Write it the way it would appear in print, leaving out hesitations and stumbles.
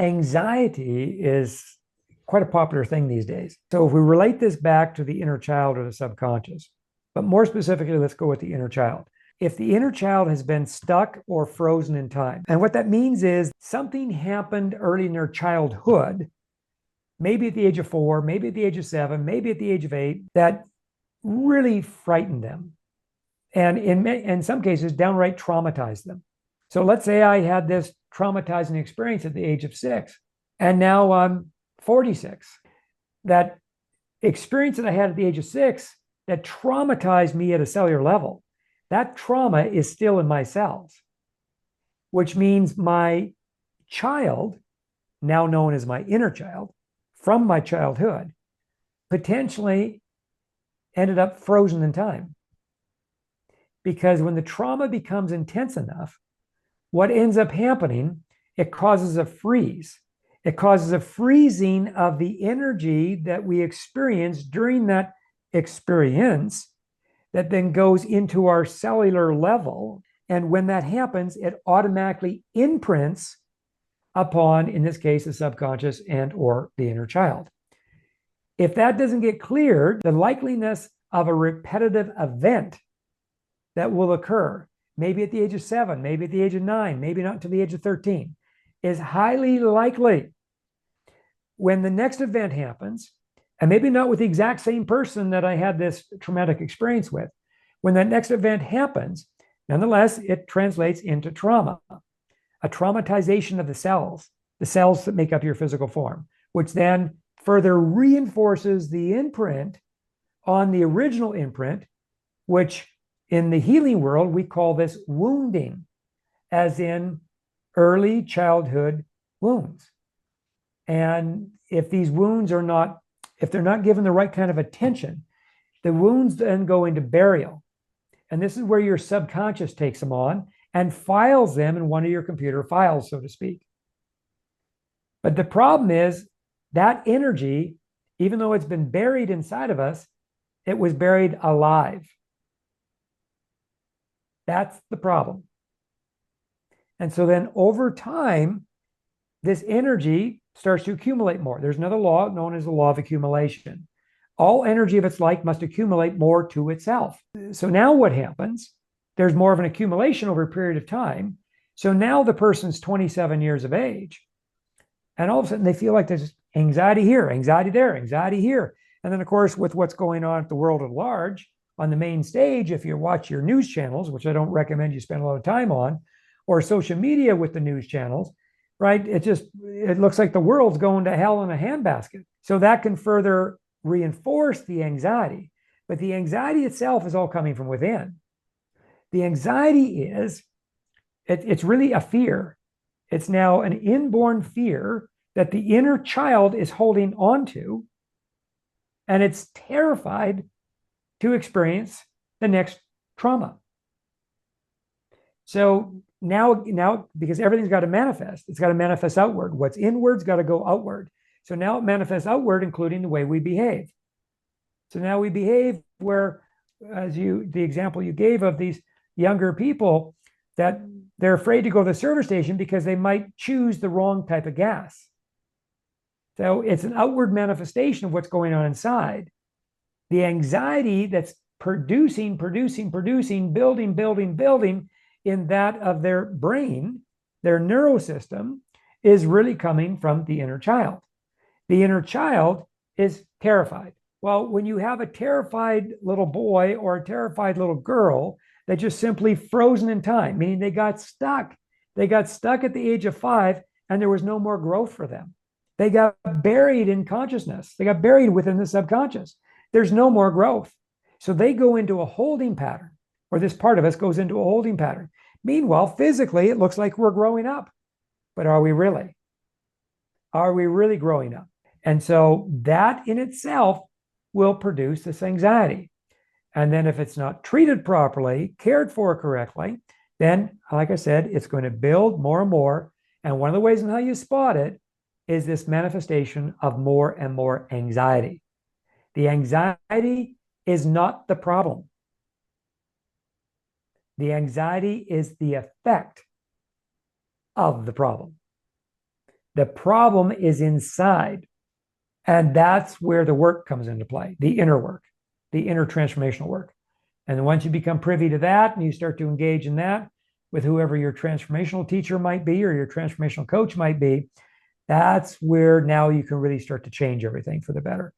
Anxiety is quite a popular thing these days. So if we relate this back to the inner child or the subconscious, but more specifically, let's go with the inner child. If the inner child has been stuck or frozen in time, and what that means is something happened early in their childhood, maybe at the age of 4, maybe at the age of 7, maybe at the age of 8, that really frightened them. And in some cases, downright traumatized them. So let's say I had this traumatizing experience at the age of 6, and now I'm 46. That experience that I had at the age of 6 that traumatized me at a cellular level, that trauma is still in my cells, which means my child, now known as my inner child, from my childhood, potentially ended up frozen in time. Because when the trauma becomes intense enough, what ends up happening, it causes a freeze. It causes a freezing of the energy that we experience during that experience that then goes into our cellular level. And when that happens, it automatically imprints upon, in this case, the subconscious and or the inner child. If that doesn't get cleared, the likeliness of a repetitive event that will occur, maybe at the age of 7, maybe at the age of 9, maybe not until the age of 13, is highly likely. When the next event happens, and maybe not with the exact same person that I had this traumatic experience with, when that next event happens, nonetheless, it translates into trauma, a traumatization of the cells that make up your physical form, which then further reinforces the imprint on the original imprint, which in the healing world, we call this wounding, as in early childhood wounds. And if these wounds are not, if they're not given the right kind of attention, the wounds then go into burial. And this is where your subconscious takes them on and files them in one of your computer files, so to speak. But the problem is that energy, even though it's been buried inside of us, it was buried alive. That's the problem. And so then over time, this energy starts to accumulate more. There's another law known as the law of accumulation. All energy of its like must accumulate more to itself. So now what happens? There's more of an accumulation over a period of time. So now the person's 27 years of age, and all of a sudden they feel like there's anxiety here, anxiety there, anxiety here. And then, of course, with what's going on at the world at large, on the main stage, if you watch your news channels, which I don't recommend you spend a lot of time on, or social media with the news channels, right? It looks like the world's going to hell in a handbasket. So that can further reinforce the anxiety. But the anxiety itself is all coming from within. The anxiety it's really a fear. It's now an inborn fear that the inner child is holding on to, and it's terrified to experience the next trauma. So now, because everything's got to manifest, it's got to manifest outward. What's inward's got to go outward. So now it manifests outward, including the way we behave. So now we behave where, the example you gave of these younger people, that they're afraid to go to the service station because they might choose the wrong type of gas. So it's an outward manifestation of what's going on inside. The anxiety that's producing, building in that of their brain, their neurosystem, is really coming from the inner child. The inner child is terrified. Well, when you have a terrified little boy or a terrified little girl that just simply frozen in time, meaning they got stuck. They got stuck at the age of 5 and there was no more growth for them. They got buried in consciousness. They got buried within the subconscious. There's no more growth. So they go into a holding pattern, or this part of us goes into a holding pattern. Meanwhile, physically, it looks like we're growing up. But are we really? Are we really growing up? And so that in itself will produce this anxiety. And then if it's not treated properly, cared for correctly, then, like I said, it's going to build more and more. And one of the ways in how you spot it is this manifestation of more and more anxiety. The anxiety is not the problem. The anxiety is the effect of the problem. The problem is inside. And that's where the work comes into play, the inner work, the inner transformational work. And then once you become privy to that and you start to engage in that with whoever your transformational teacher might be or your transformational coach might be, that's where now you can really start to change everything for the better.